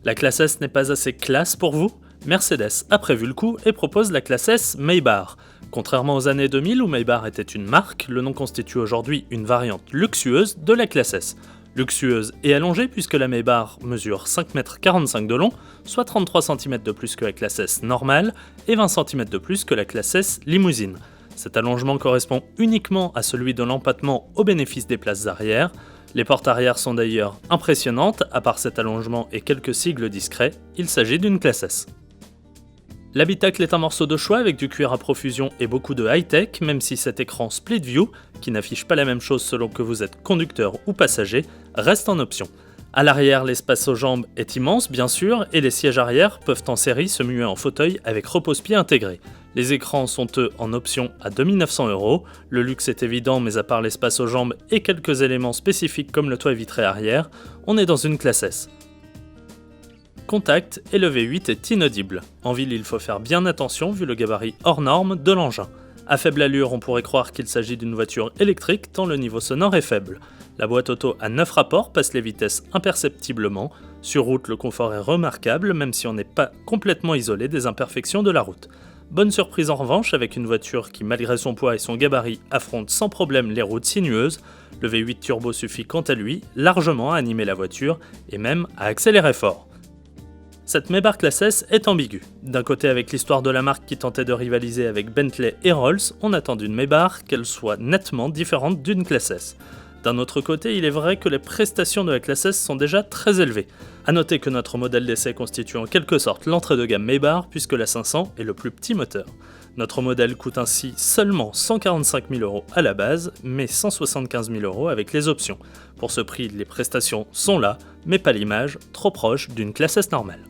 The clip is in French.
La classe S n'est pas assez classe pour vous? Mercedes a prévu le coup et propose la classe S Maybach. Contrairement aux années 2000 où Maybach était une marque, le nom constitue aujourd'hui une variante luxueuse de la classe S. Luxueuse et allongée puisque la Maybach mesure 5,45 m de long, soit 33 cm de plus que la classe S normale et 20 cm de plus que la classe S limousine. Cet allongement correspond uniquement à celui de l'empattement au bénéfice des places arrière. Les portes arrière sont d'ailleurs impressionnantes, à part cet allongement et quelques sigles discrets, il s'agit d'une classe S. L'habitacle est un morceau de choix avec du cuir à profusion et beaucoup de high-tech, même si cet écran split view, qui n'affiche pas la même chose selon que vous êtes conducteur ou passager, reste en option. À l'arrière, l'espace aux jambes est immense bien sûr, et les sièges arrière peuvent en série se muer en fauteuil avec repose-pied intégré. Les écrans sont eux en option à 2 900 €, le luxe est évident mais à part l'espace aux jambes et quelques éléments spécifiques comme le toit vitré arrière, on est dans une classe S. Contact et le V8 est inaudible. En ville, il faut faire bien attention vu le gabarit hors norme de l'engin. À faible allure, on pourrait croire qu'il s'agit d'une voiture électrique tant le niveau sonore est faible. La boîte auto à 9 rapports passe les vitesses imperceptiblement. Sur route, le confort est remarquable même si on n'est pas complètement isolé des imperfections de la route. Bonne surprise en revanche avec une voiture qui, malgré son poids et son gabarit, affronte sans problème les routes sinueuses. Le V8 turbo suffit quant à lui largement à animer la voiture et même à accélérer fort. Cette Maybach classe S est ambiguë. D'un côté, avec l'histoire de la marque qui tentait de rivaliser avec Bentley et Rolls, on attend d'une Maybach qu'elle soit nettement différente d'une classe S. D'un autre côté, il est vrai que les prestations de la classe S sont déjà très élevées. A noter que notre modèle d'essai constitue en quelque sorte l'entrée de gamme Maybach puisque la 500 est le plus petit moteur. Notre modèle coûte ainsi seulement 145 000 € à la base, mais 175 000 € avec les options. Pour ce prix, les prestations sont là, mais pas l'image, trop proche d'une classe S normale.